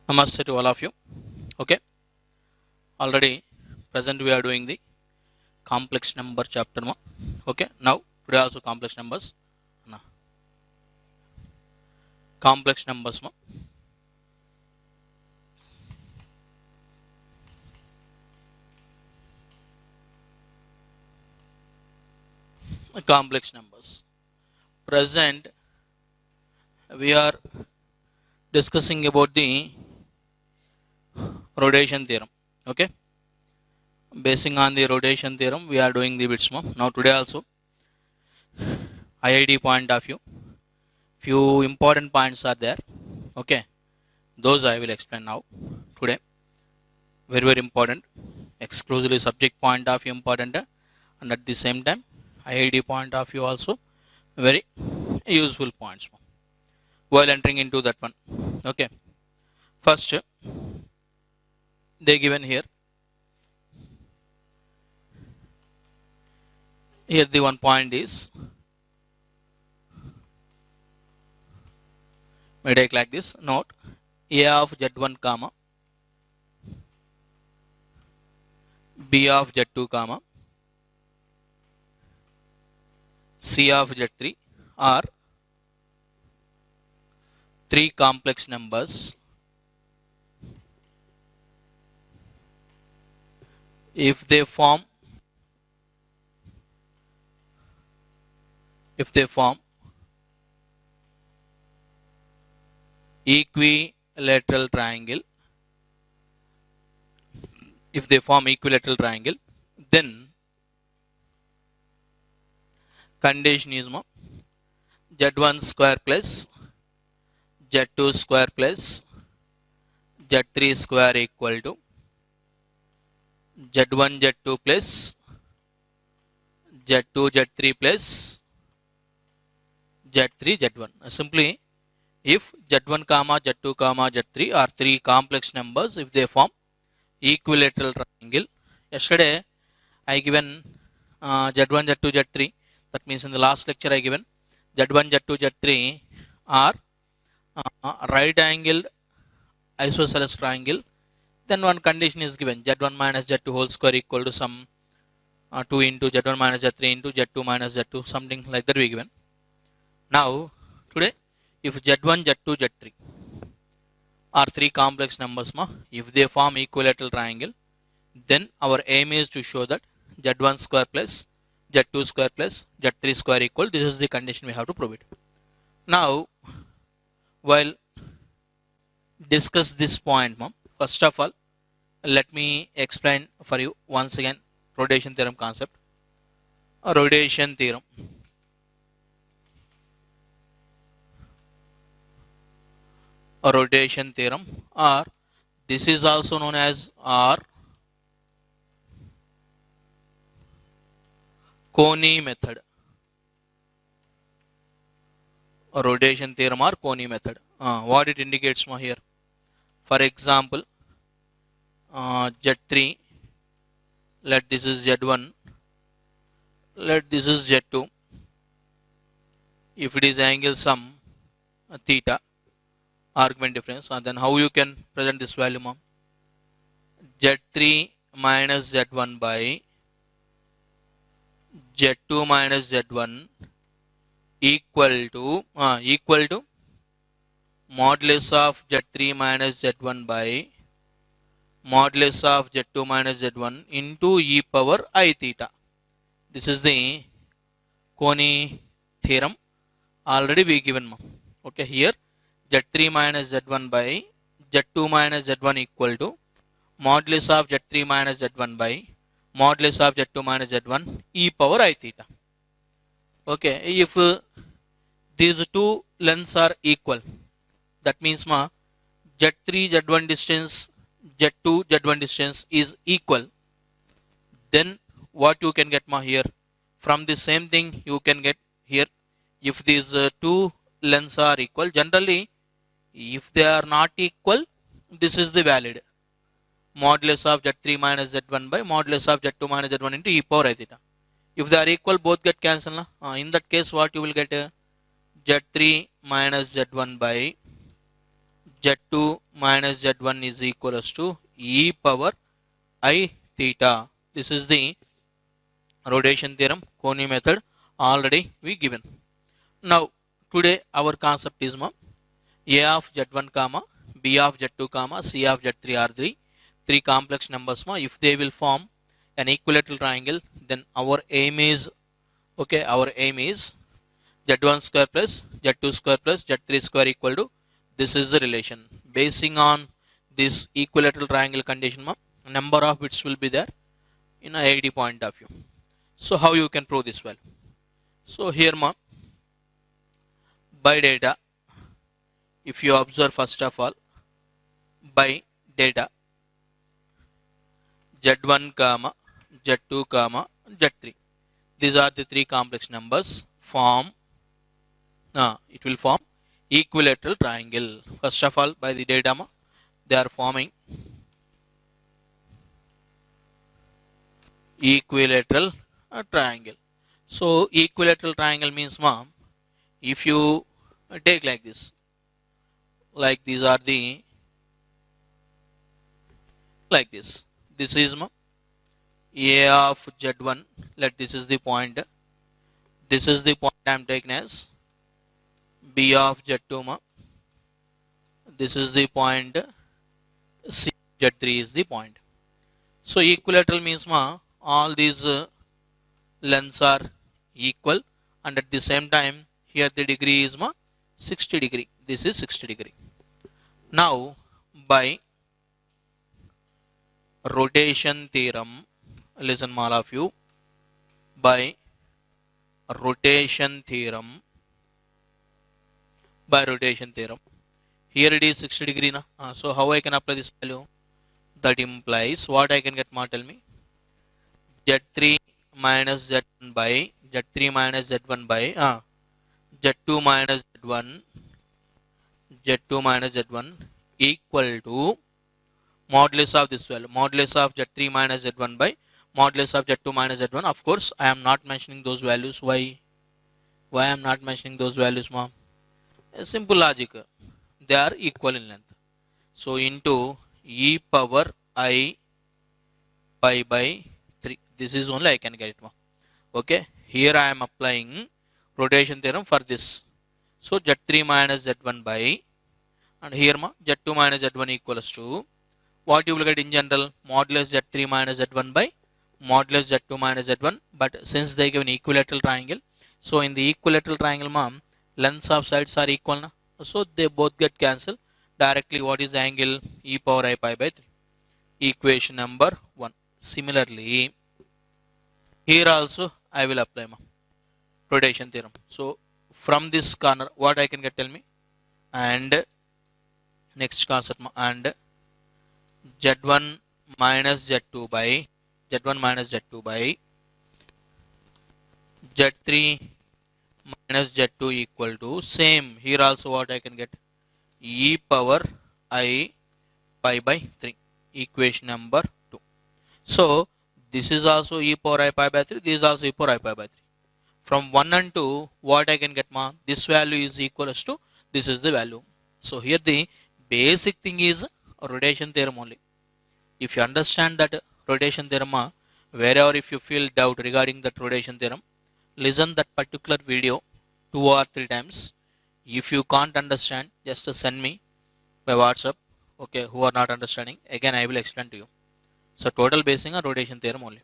Namaste to all of you. Okay, already present we are doing the complex number chapter. Okay, now today also complex numbers. Na. Complex numbers. Complex numbers. Present we are discussing about the rotation theorem. Okay, basing on the rotation theorem we are doing the bits. Now today also IID point of view, few important points are there. Okay, those I will explain now today. Very important, exclusively subject point of view important, and at the same time IID point of view also very useful points while entering into that one. Okay, first they given here the one point is, we take like this, note a of z1 comma b of z2 comma c of z3 are three complex numbers if they form equilateral triangle. If they form equilateral triangle, then condition is z1 square plus z2 square plus z3 square equal to z1 z2 plus z2 z3 plus z3 z1. Simply, if z1 comma z2 comma z3 are three complex numbers, if they form equilateral triangle. Yesterday I given z1 z2 z3, that means in the last lecture I given z1 z2 z3 are right angled isosceles triangle. Then one condition is given, z1 minus z2 whole square equal to some 2 into z1 minus z3 into z2 minus z2, something like that we given. Now today, if z1 z2 z3 are three complex numbers, if they form equilateral triangle, then our aim is to show that z1 square plus z2 square plus z3 square equal. This is the condition we have to prove it. Now, while discuss this point, first of all, let me explain for you once again rotation theorem concept. A rotation theorem. A rotation theorem, or this is also known as Coney method. A rotation theorem or Coney method. What it indicates here? For example, z3, let this is z1, let this is z2. If it is angle sum theta, argument difference, and then how you can present this value, z3 minus z1 by z2 minus z1 equal to modulus of z3 minus z1 by modulus of z2 minus z1 into e power I theta. This is the Coney theorem, already we given. Okay, here z3 minus z1 by z2 minus z1 equal to modulus of z3 minus z1 by modulus of z2 minus z1 e power I theta. Okay, if these two lengths are equal, that means z3 z1 distance, z2 z1 distance is equal, then what you can get here? From the same thing you can get here, if these two lengths are equal. Generally, if they are not equal, this is the valid modulus of z3 minus z1 by modulus of z2 minus z1 into e power I theta. If they are equal, both get cancelled. In that case, what you will get? Z3 minus z1 by z2 minus z1 is equals to e power I theta. This is the rotation theorem, Koni method already we given. Now today our concept is a of z1 comma b of z2 comma c of z3 are three complex numbers if they will form an equilateral triangle, then our aim is our aim is z1 square plus z2 square plus z3 square equal to, this is the relation. Basing on this equilateral triangle condition number of bits will be there in a AD point of view. So how you can prove this well? So here by data, if you observe first of all by data z1 comma z2 comma z3, these are the three complex numbers form, it will form equilateral triangle. First of all by the data they are forming equilateral triangle. So equilateral triangle means if you take like this, like these are the like this, this is a of z1, let this is the point, this is the point I am taking as b of z2 this is the point, c z3 is the point. So equilateral means all these lengths are equal, and at the same time here the degree is 60 degree, this is 60 degree. Now by rotation theorem, listen all of you, by rotation theorem, here it is 60 degree so how I can apply this value? That implies what I can get tell me, z3 minus z1 by z3 minus z1 by z2 minus z1 equal to modulus of this value, modulus of z3 minus z1 by modulus of z2 minus z1. Of course I am not mentioning those values. Why I am not mentioning those values a simple logic, they are equal in length. So into e power I pi by 3, this is only I can get it okay. Here I am applying rotation theorem for this. So z3 minus z1 by, and here z2 minus z1 equals to what you will get in general, modulus z3 minus z1 by modulus z2 minus z1. But since they give an equilateral triangle, so in the equilateral triangle lengths of sides are equal so they both get cancelled directly. What is the angle? E power I pi by 3, equation number 1. Similarly here also I will apply rotation theorem. So from this corner what I can get, tell me, and next concept and z1 minus z2 by z3 minus z2 equal to, same here also what I can get, e power I pi by 3, equation number 2. So this is also e power I pi by 3, this is also e power I pi by 3. From 1 and 2 what I can get this value is equals to, this is the value. So here the basic thing is rotation theorem only. If you understand that rotation theorem wherever if you feel doubt regarding that rotation theorem, listen that particular video 2 or 3 times. If you can't understand, just send me by WhatsApp, okay, who are not understanding, again I will explain to you. So total basing on rotation theorem only.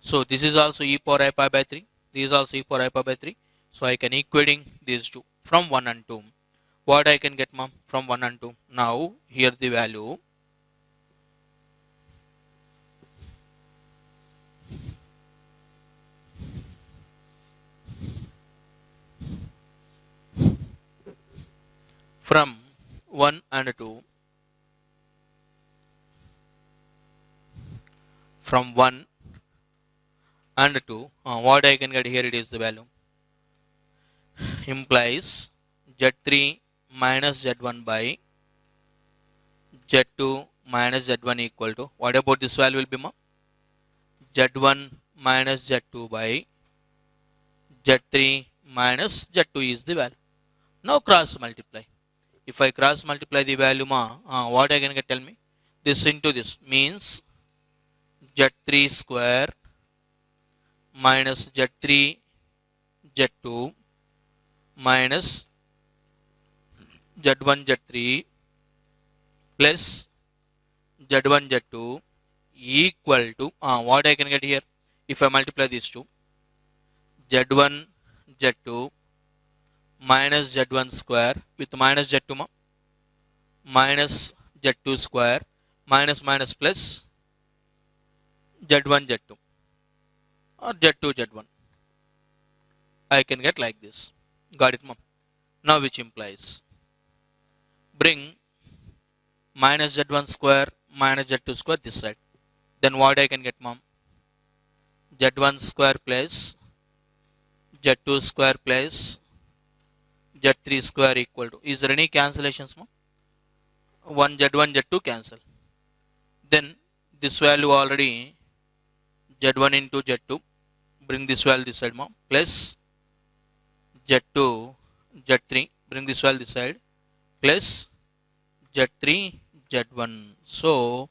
So this is also e power I pi by 3, this is also e power I pi by 3. So I can equating these two from 1 and 2. What I can get from 1 and 2? Now here the value, from 1 and 2, from 1 and 2 what I can get here, it is the value implies z3 minus z1 by z2 minus z1 equal to, what about this value will be z1 minus z2 by z3 minus z2 is the value. Now cross multiply, If I cross multiply the value what I can get, tell me? This into this means Z3 square minus Z3 Z2 minus Z1 Z3 plus Z1 Z2 equal to what I can get here? If I multiply these two, Z1 Z2 minus Z1 square with minus Z2 minus Z2 square minus minus plus Z1 Z2 or Z2 Z1. I can get like this. Got it, mom? Now which implies bring minus Z1 square minus Z2 square this side. Then what I can get, mom? Z1 square plus Z2 square plus Z3 square equal to. Is there any cancellations, mom? 1 Z1 Z2 cancel. Then this value already Z1 into Z2. Bring this value this side, mom. Plus Z2 Z3. Bring this value this side. Plus Z3 Z1. So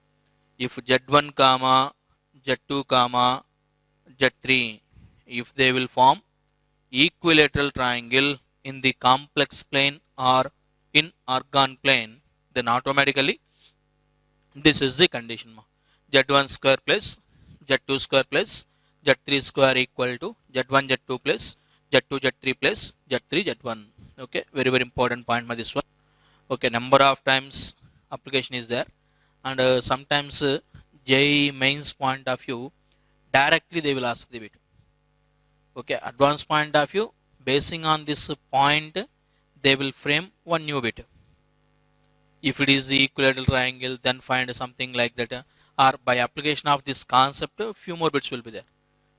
if Z1 comma Z2 comma Z3, if they will form equilateral triangle in the complex plane or in organ plane, then automatically this is the condition. Z1 square plus Z2 square plus Z3 square equal to Z1 Z2 plus Z2 Z3 plus Z3 Z1. Okay, very very important point this one. Okay, number of times application is there, and sometimes JEE mains point of view directly they will ask the bit. Okay, advanced point of view, basing on this point they will frame one new bit. If it is the equilateral triangle, then find something like that, or by application of this concept few more bits will be there.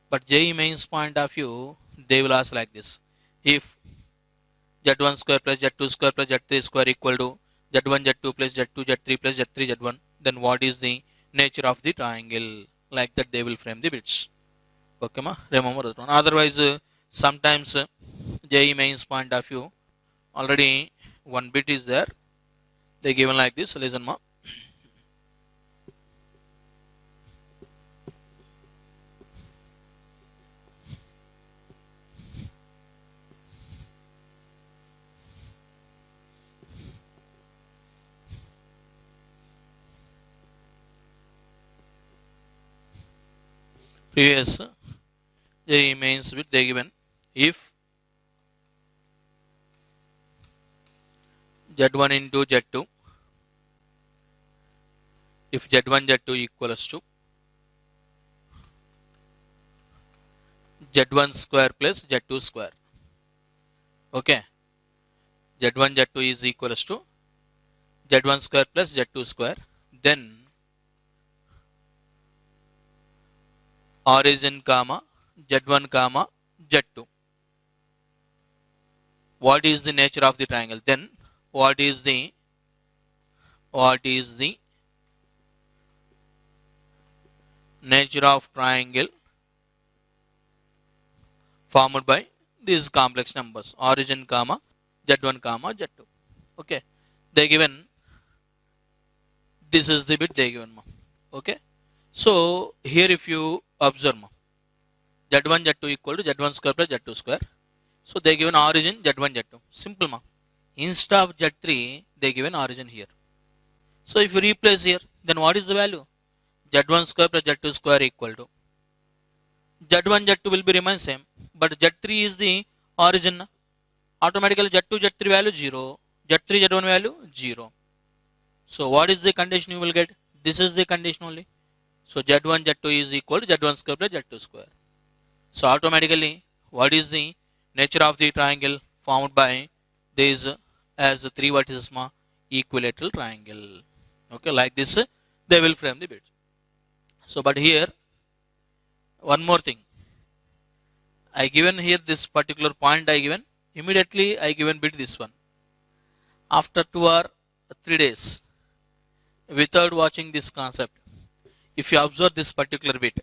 But JEE mains point of view, they will ask like this: if Z1 square plus Z2 square plus Z3 square equal to Z1 Z2 plus Z2 Z3 plus Z3 Z1, then what is the nature of the triangle? Like that they will frame the bits. Okay, ma? Remember that one. Otherwise, sometimes JEE mains point of view, already one bit is there. They given like this. Listen, ma. Previous JEE mains bit they given if Z1 into Z2, if Z1 Z2 equals to Z1 square plus Z2 square. Okay, Z1 Z2 is equals to Z1 square plus Z2 square. Then origin comma Z1 comma Z2. What is the nature of the triangle? Then what is the nature of triangle formed by these complex numbers? Origin comma Z1 comma Z2. Okay, they given this is the bit they given. Okay, so here if you observe, Z1 Z2 equal to Z1 square plus Z2 square. So they given origin Z1 Z2. Simple, ma. Instead of Z3 they given origin here. So if you replace here, then what is the value? Z1 square plus Z2 square equal to Z1 Z2 will be remain same, but Z3 is the origin. Automatically Z2 Z3 value 0, Z3 Z1 value 0. So what is the condition you will get? This is the condition only. So Z1 Z2 is equal to Z1 square plus Z2 square. So automatically what is the nature of the triangle formed by this as a 3 vertices equilateral triangle? Okay, like this they will frame the bit. So but here one more thing, I given here this particular point, I given immediately I given bit this one. After 2 or 3 days without watching this concept, if you observe this particular bit,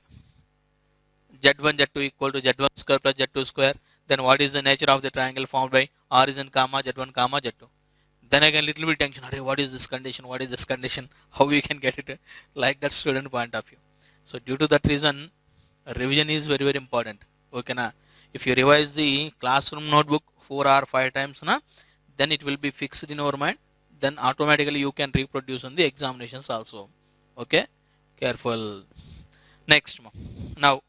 Z1 Z2 equal to Z1 square plus Z2 square, then what is the nature of the triangle formed by origin comma Z1 comma Z2? then again little bit tension. Array, what is this condition? What is this condition? How we can get it? Like that student point of view. So due to that reason, revision is very very important. Okay na? If you revise the classroom notebook 4 or 5 times na, then it will be fixed in our mind. Then automatically you can reproduce on the examinations also. Okay, careful. Next one. Now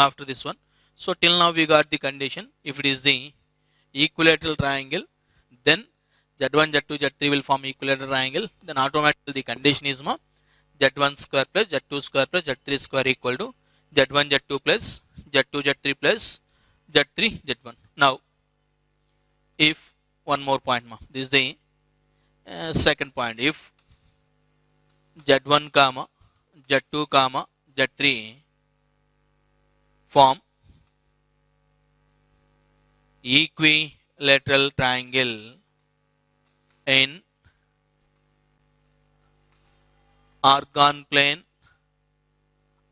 after this one, so till now we got the condition. If it is the equilateral triangle, then Z1 Z2 Z3 will form equilateral triangle. Then automatically the condition is Z1 square plus Z2 square plus Z3 square equal to Z1 Z2 plus Z2 Z3 plus Z3 Z1. Now if one more point, this is the second point. If Z1 comma Z2 comma Z3 form equilateral triangle in organ plane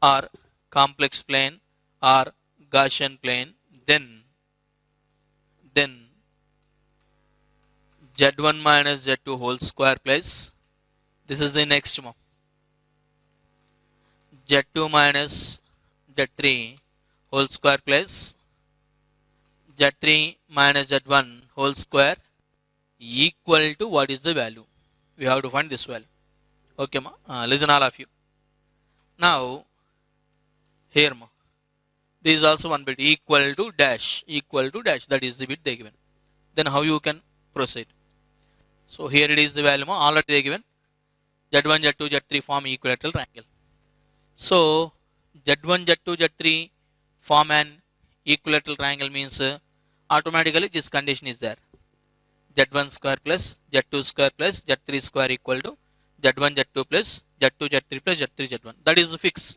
or complex plane or Gaussian plane, then Z1 minus Z2 whole square plus, this is the next one, Z2 minus Z3 whole square plus Z3 minus Z1 whole square equal to what is the value? We have to find this value. Okay, listen all of you. Now here this is also one bit equal to dash, that is the bit they given. Then how you can proceed? So here it is the value already they given. Z1 Z2 Z3 form equilateral triangle. So Z1 Z2 Z3 form an equilateral triangle means automatically this condition is there. Z1 square plus Z2 square plus Z3 square equal to Z1 Z2 plus Z2 Z3 plus Z3 Z1. That is the fix.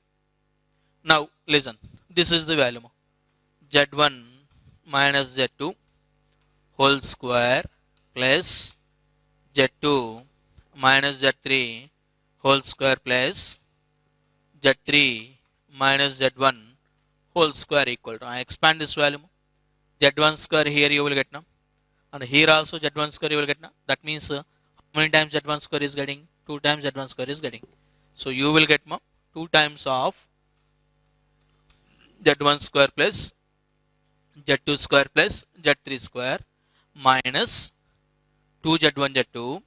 Now listen, this is the value. Z1 minus Z2 whole square plus Z2 minus Z3 whole square plus Z3 minus Z1 whole square equal to, I expand this value, Z1 square here you will get now, and here also Z1 square you will get now. That means how many times Z1 square is getting? 2 times Z1 square is getting. So you will get 2 times of Z1 square plus Z2 square plus Z3 square minus 2 Z1 Z2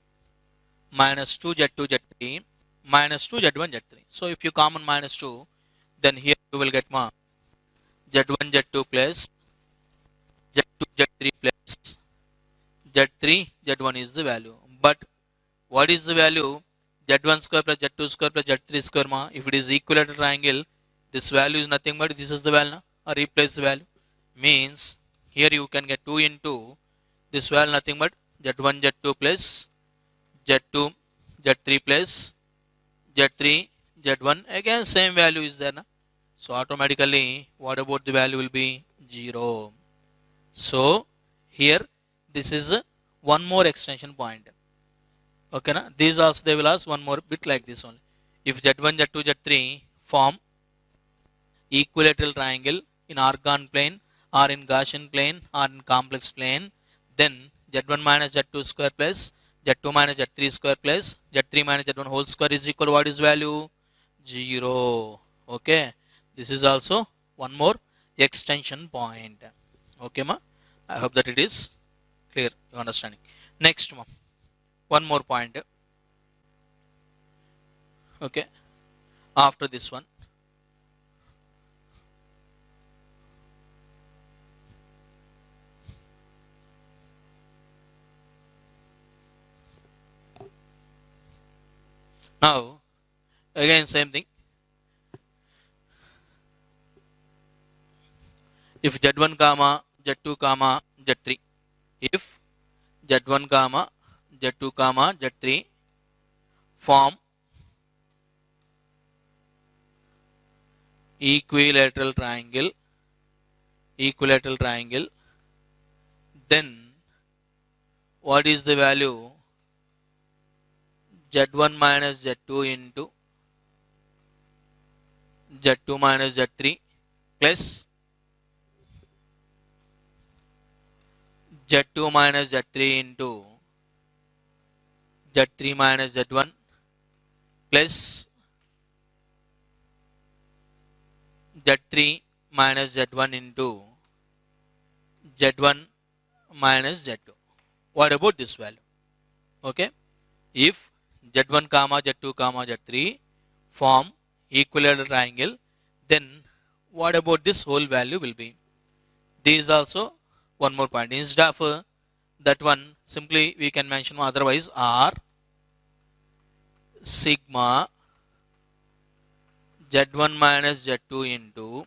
minus 2 Z2 Z3 minus 2 Z1 Z3. So if you common minus 2, then here you will get Z1 Z2 plus Z2 Z3 plus Z3 Z1 is the value. But what is the value? Z1 square plus Z2 square plus Z3 square if it is equilateral triangle, this value is nothing but this is the value or replace the value. Means here you can get 2 into this value nothing but Z1 Z2 plus Z2 Z3 plus Z3 Z1, again same value is there. So automatically what about the value will be 0. So here this is one more extension point. Okay, these also they will ask one more bit like this only. If Z1 Z2 Z3 form equilateral triangle in organ plane or in Gaussian plane or in complex plane, then Z1 minus Z2 square plus Z2 minus Z3 square plus Z3 minus Z1 whole square is equal to what is value? 0. Okay, this is also one more extension point. Okay, I hope that it is clear, you understanding. Next one more point. Okay, after this one, now again same thing. If Z1 comma Z2 comma Z3, if Z1 comma Z2 comma Z3 form equilateral triangle, then what is the value? Z1 minus Z2 into Z2 minus Z3 plus Z2 minus Z3 into Z3 minus Z1 plus Z3 minus Z1 into Z1 minus Z2. What about this value? Okay. If Z1 comma Z2 comma Z3 form equilateral triangle, then what about this whole value will be? This is also one more point. Instead of that one, simply we can mention otherwise R sigma Z1 minus Z2 into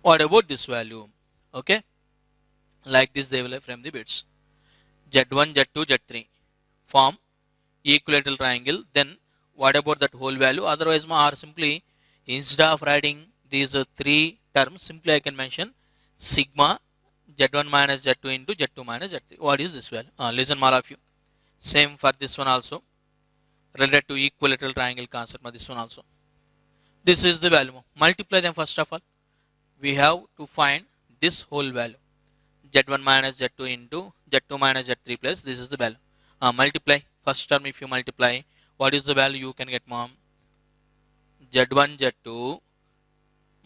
what about this value? Okay. Like this they will frame the bits. Z1, Z2, Z3 form equilateral triangle. Then what about that whole value? Otherwise or simply instead of writing these three terms, simply I can mention sigma Z1 minus Z2 into Z2 minus Z3. What is this value? Listen all of you. Same for this one also. Related to equilateral triangle concept for this one also. This is the value. Multiply them first of all. We have to find this whole value. Z1 minus Z2 into Z2 minus Z3 plus this is the value. Multiply. First term if you multiply, what is the value you can get, mom? Z1 Z2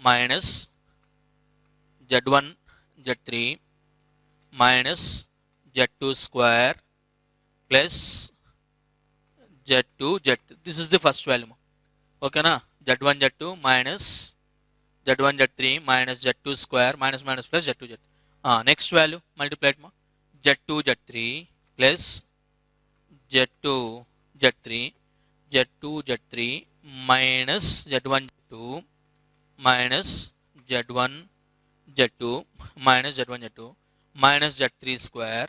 minus Z1 Z3 minus Z2 square plus Z2 Z3. This is the first value. Okay na? Z1 Z2 minus Z1 Z3 minus Z2 square minus minus plus Z2 Z3. Next value multiply it. Z2 Z3 plus Z2 Z3 Z2 Z3 minus Z1 Z2 minus Z1 Z2 minus Z1 Z2 minus Z3 square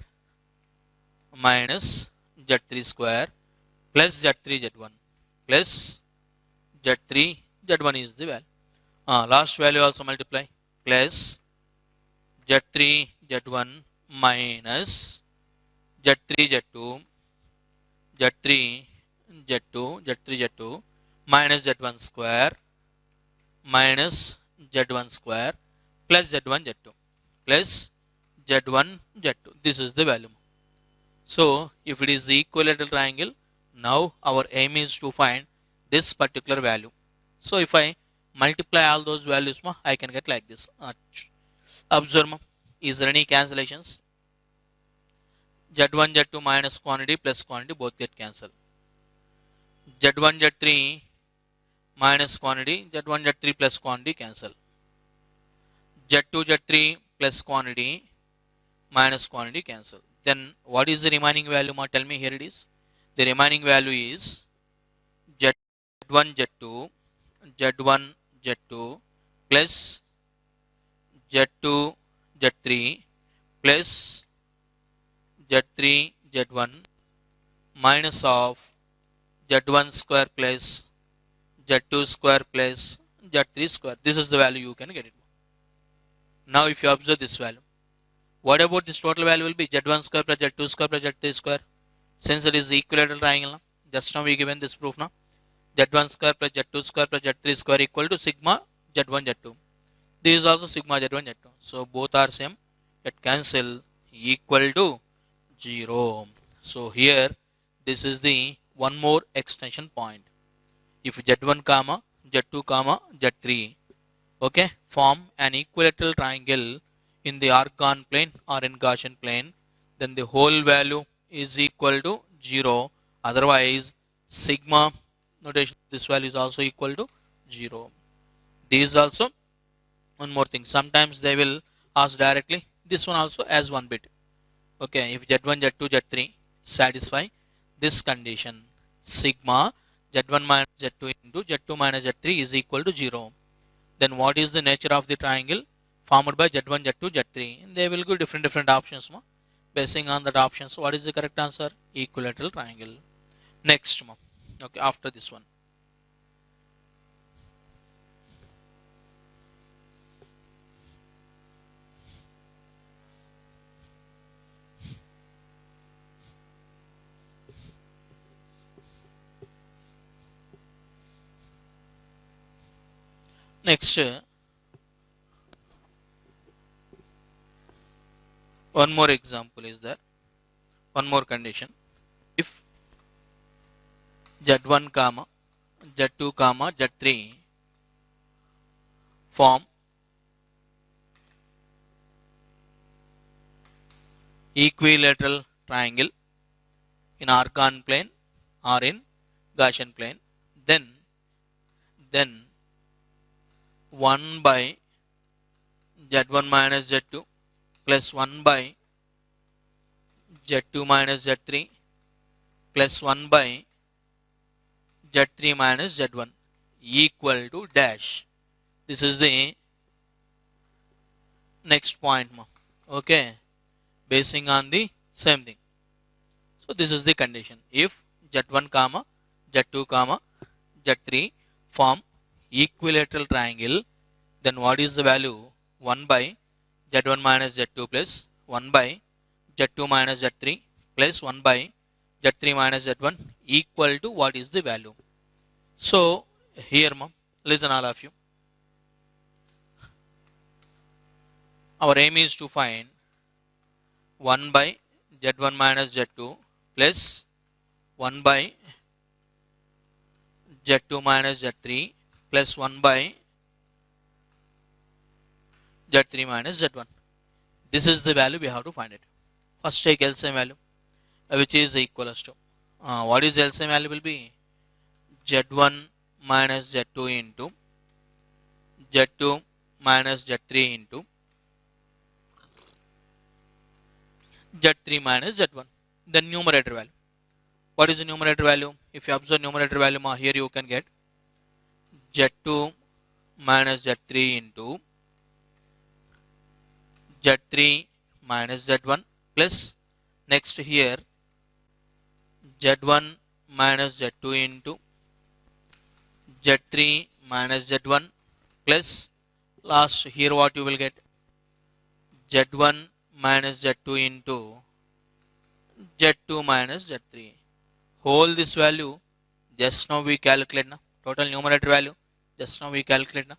minus Z3 square plus Z3 Z1 plus Z3 Z1 is the value. Last value also multiply plus Z3 Z1 minus Z3 Z2 Z3 Z2 Z3 Z2 minus Z1 square minus Z1 square plus Z1 Z2 plus Z1 Z2. This is the value. So if it is the equilateral triangle, now our aim is to find this particular value. So if I multiply all those values, I can get like this. Observe, is there any cancellations? Z1 Z2 minus quantity plus quantity both get cancelled. Z1 Z3 minus quantity, Z1 Z3 plus quantity cancel. Z2 Z3 plus quantity minus quantity cancel. Then what is the remaining value? Tell me, here it is. The remaining value is Z1 Z2 Z1 Z2 plus Z2 Z3 plus Z3 Z1 minus of Z1 square plus Z2 square plus Z3 square. This is the value you can get it. Now if you observe this value, what about this total value will be? Z1 square plus Z2 square plus Z3 square. Since it is the equilateral triangle, just now we given this proof now. Z1 square plus Z2 square plus Z3 square equal to sigma Z1 Z2. This is also sigma Z1 Z2. So both are same. It cancel equal to 0. So here this is the one more extension point. If Z1 comma Z2 comma Z3 okay form an equilateral triangle in the argon plane or in Gaussian plane, then the whole value is equal to 0. Otherwise sigma notation, this value is also equal to 0. This is also one more thing. Sometimes they will ask directly this one also as one bit. Okay, if Z1 Z2 Z3 satisfy this condition, sigma Z1 minus Z2 into Z2 minus Z3 is equal to 0. Then what is the nature of the triangle formed by Z1 Z2 Z3? They will give different options. Basing on that options, what is the correct answer? Equilateral triangle. Next, okay, after this one. Next, one more example is there. one more condition. If Z1 comma Z2 comma Z3 form equilateral triangle in argon plane or in Gaussian plane, then 1 by Z1 minus Z2 plus 1 by Z2 minus Z3 plus 1 by Z3 minus Z1 equal to dash. This is the next point. Okay, basing on the same thing. So this is the condition. If Z1 comma Z2 comma Z3 form equilateral triangle, then what is the value? 1 by Z1 minus Z2 plus 1 by Z2 minus Z3 plus 1 by Z3 minus Z1 equal to what is the value? So here, listen all of you. Our aim is to find 1 by Z1 minus Z2 plus 1 by Z2 minus Z3 plus 1 by Z3 minus Z1. This is the value we have to find it. First take LCM value, which is equal to what is LCM value will be Z1 minus Z2 into Z2 minus Z3 into Z3 minus Z1. The numerator value. What is the numerator value? If you observe numerator value, here you can get Z2 minus Z3 into Z3 minus Z1 plus next here Z1 minus Z2 into Z3 minus Z1 plus last here what you will get Z1 minus Z2 into Z2 minus Z3. Whole this value just now we calculate na total numerator value just now we calculate na.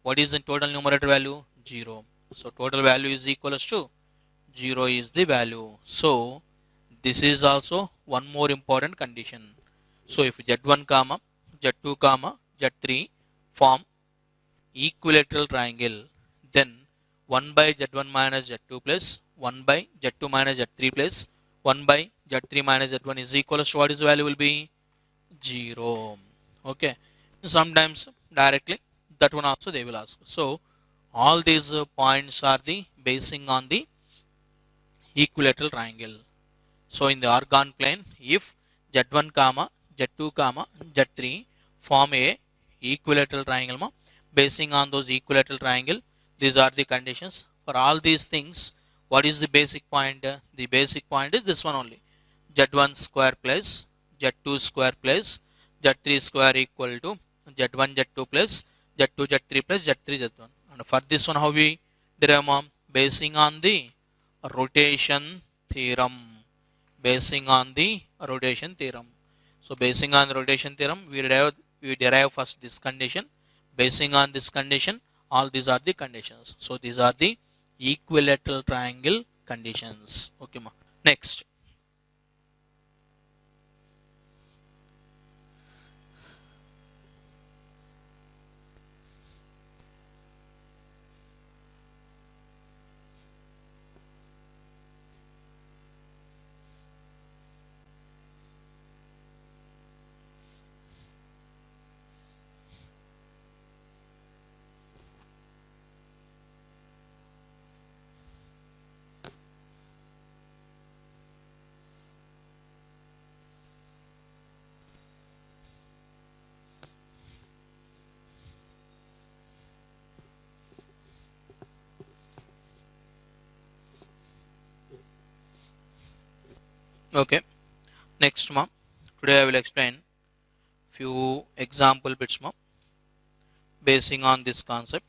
What is the total numerator value? 0. So total value is equal to 0 is the value. So this is also one more important condition. So if Z1 comma Z2 comma Z3 form equilateral triangle, then 1 by Z1 minus Z2 plus 1 by Z2 minus Z3 plus 1 by Z3 minus Z1 is equal to what is the value will be 0. Okay. Sometimes directly that one also they will ask. So all these points are the basing on the equilateral triangle. So in the argon plane, if Z1 comma Z2 comma Z3 form a equilateral triangle, basing on those equilateral triangle, these are the conditions. For all these things, what is the basic point? The basic point is this one only. Z1 square plus Z2 square plus Z3 square equal to Z1 Z2 plus Z2 Z3 plus Z3 Z1. And for this one, how we derive? Basing on the rotation theorem. Basing on the rotation theorem. So basing on the rotation theorem, we derive first this condition. Basing on this condition, all these are the conditions. So these are the equilateral triangle conditions. Okay, ma. Next. Okay. Next, ma. Today I will explain few example bits, ma, basing on this concept.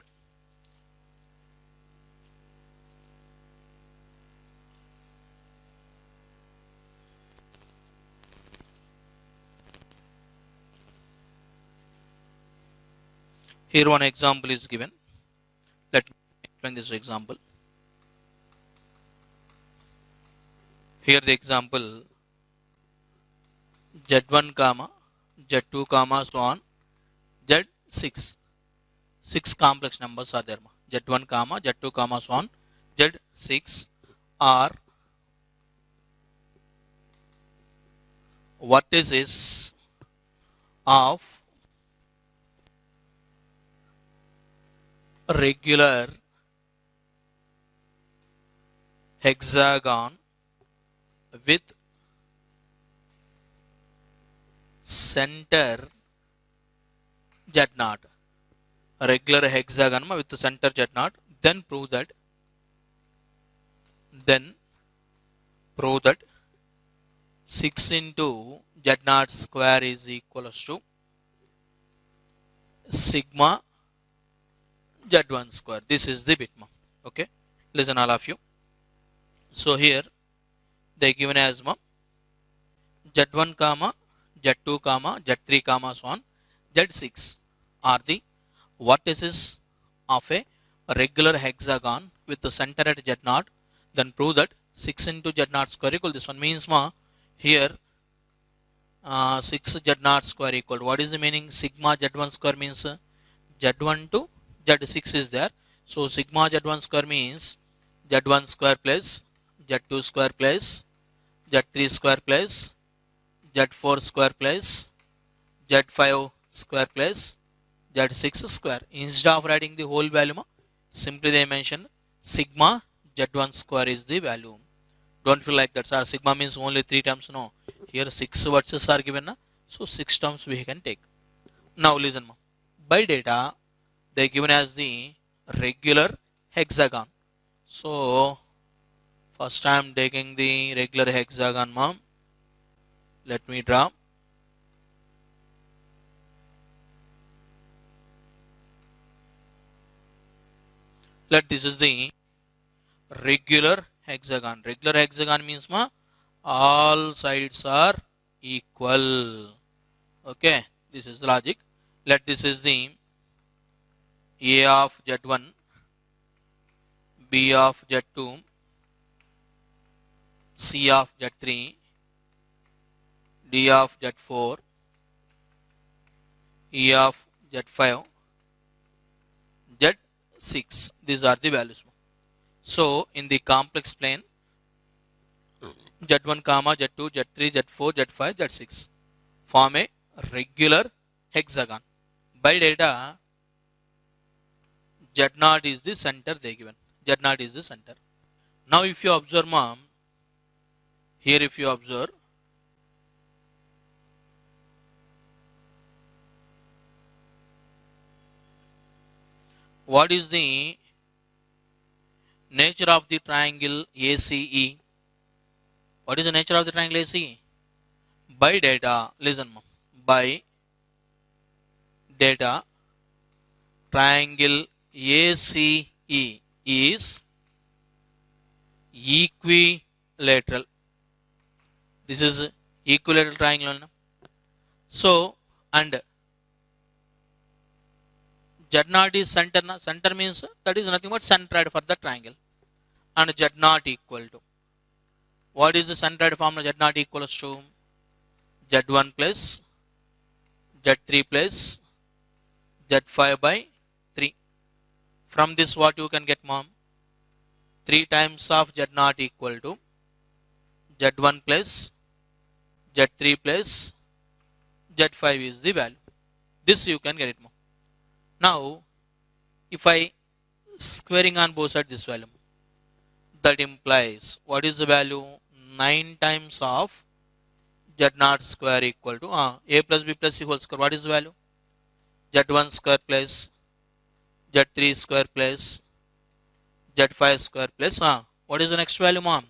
Here one example is given. Let me explain this example. Here the example Z1 comma Z2 comma so on Z6. Six complex numbers are there. Z1 comma Z2 comma so on Z6 are vertices of regular hexagon with center Z0. A regular hexagon with the center Z0. Then prove that 6 into Z0 square is equals to sigma Z1 square. This is the bit. Okay. Listen all of you. So here they given as Z1 comma Z2 comma Z3 comma so on Z6 are the vertices of a regular hexagon with the center at Z0. Then prove that 6 into Z0 square equal this one means here 6 Z0 square equal what is the meaning? Sigma Z1 square means Z1 to Z6 is there. So sigma Z1 square means Z1 square plus Z2 square plus Z3 square plus Z4 square plus Z5 square plus Z6 square. Instead of writing the whole value, simply they mention sigma Z1 square is the value. Don't feel like that, sir. Sigma means only 3 terms. No. Here 6 verses are given. So 6 terms we can take. Now listen. By data, they given as the regular hexagon. So first I am taking the regular hexagon, mom. Let me draw. Let this is the regular hexagon. Regular hexagon means all sides are equal. Okay, this is the logic. Let this is the A of Z1, B of Z2, C of Z3, D of Z4, E of Z5, Z6. These are the values. So in the complex plane, Z1 comma Z2 Z3 Z4 Z5 Z6 form a regular hexagon. By data, Z0 is the center they given. Z0 is the center. Now if you observe, mom, here if you observe, what is the nature of the triangle ACE? What is the nature of the triangle ACE? By data, listen, mom. By data, triangle ACE is equilateral. This is equilateral triangle. So, and Z0 is center. Center means that is nothing but centroid for the triangle. And Z0 equal to. What is the centroid formula? Z0 equals to Z1 plus Z3 plus Z5 by 3. From this what you can get, mom? 3 times of Z0 equal to Z1 plus Z3 plus Z5 is the value. This you can get it, mom. Now, if I squaring on both sides this value, that implies what is the value? 9 times of Z0 square equal to A plus B plus C whole square. What is the value? Z1 square plus Z3 square plus Z5 square plus what is the next value, mom?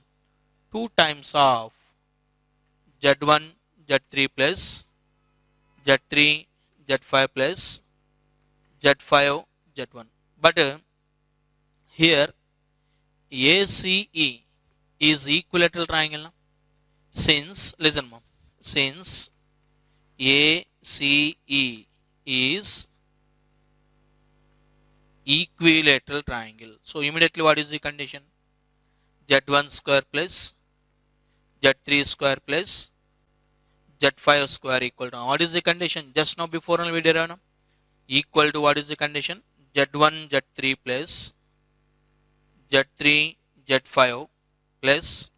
2 times of Z1 Z3 plus Z3 Z5 plus Z5 Z1. But here ACE is equilateral triangle. Since, listen, mom, since ACE is equilateral triangle, so immediately what is the condition? Z1 square plus Z3 square plus Z5 square equal to, what is the condition? Just now before we derived, equal to, what is the condition? Z1 Z3 plus Z3 Z5 plus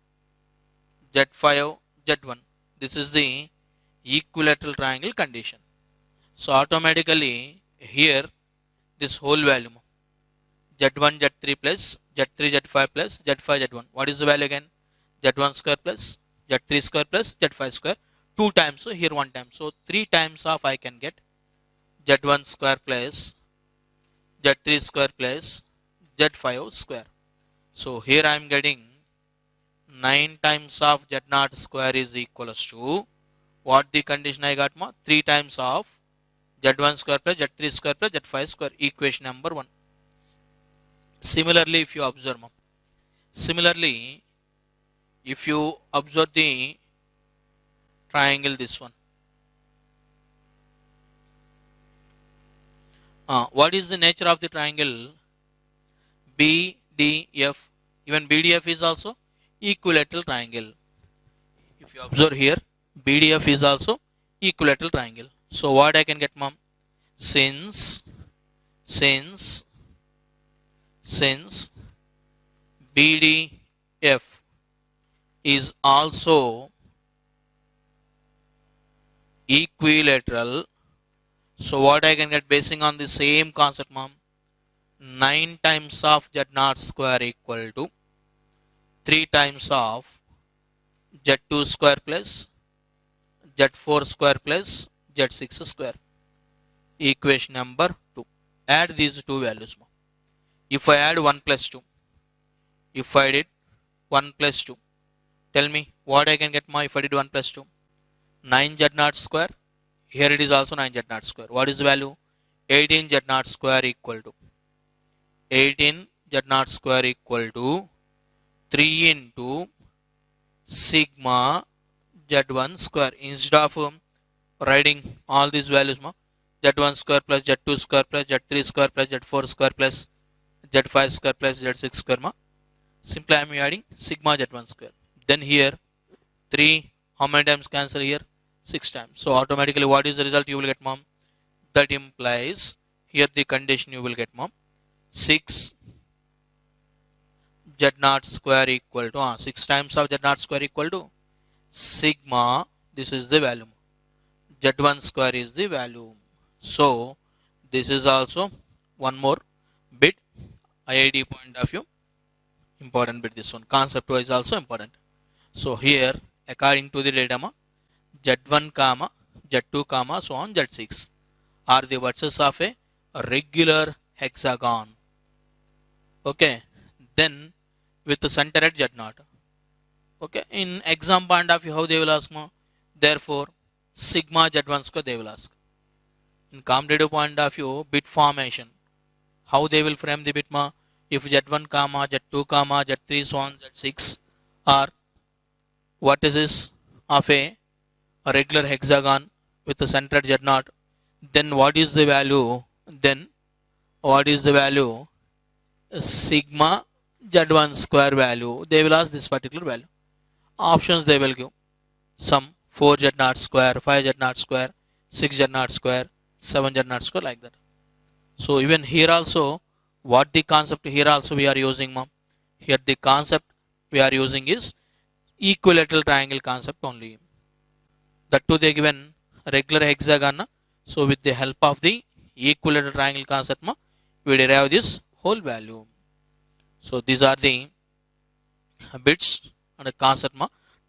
Z5 Z1. This is the equilateral triangle condition. So automatically here this whole value Z1 Z3 plus Z3 Z5 plus Z5 Z1, what is the value again? Z1 square plus Z3 square plus Z5 square, 2 times, so here 1 time, so 3 times of I can get Z1 square plus Z3 square plus Z5 square. So here I am getting 9 times of Z0 square is equals to, what the condition I got 3 times of Z1 square plus Z3 square plus Z5 square, equation number 1. Similarly, if you observe the triangle, this one, what is the nature of the triangle? BDF. Even BDF is also equilateral triangle. If you observe here, BDF is also equilateral triangle. So what I can get, mom? Since BDF is also equilateral, so what I can get basing on the same concept, mom? 9 times of Z0 square equal to 3 times of Z2 square plus Z4 square plus Z6 square. Equation number 2. Add these two values. If I add 1 plus 2, if I did 1 plus 2, tell me what I can get if I did 1 plus 2. 9 Z0 square. Here it is also 9 Z0 square. What is the value? 18 Z0 square equal to 18 Z0 square equal to 3 into sigma Z1 square. Instead of writing all these values, Z1 square plus Z2 square plus Z3 square plus Z4 square plus Z5 square plus Z6 square, simply I am adding sigma Z1 square. Then here 3, how many times cancel here? 6 times. So automatically what is the result you will get, mom? That implies here the condition you will get, mom. 6 Z0 square equal to 6 times of Z0 square equal to sigma, this is the value, Z1 square is the value. So this is also one more bit, IIT point of view, important bit, this one, concept wise also important. So here according to the data, Z1 comma Z2 comma so on Z6 are the vertices of a regular hexagon. Okay, then with the center at Z0. Okay, in exam point of view, how they will ask, therefore sigma Z1 square they will ask. In competitive point of view, bit formation, how they will frame the bit, if Z1 comma Z2 comma Z3 so on Z6 are vertices of a regular hexagon with the center at Z0, then what is the value? Sigma Z1 square value. They will ask this particular value. Options they will give some 4 Z0 square, 5 Z0 square, 6 Z0 square, 7 Z0 square, like that. So even here also, what the concept here also we are using, here the concept we are using is equilateral triangle concept only. That too they given regular hexagon. So with the help of the equilateral triangle concept, we derive this whole value. So these are the bits and the concept,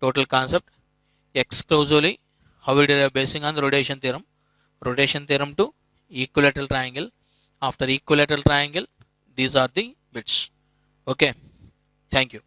total concept. Exclusively how we derive basing on the rotation theorem. Rotation theorem to equilateral triangle. After equilateral triangle, these are the bits. Okay, thank you.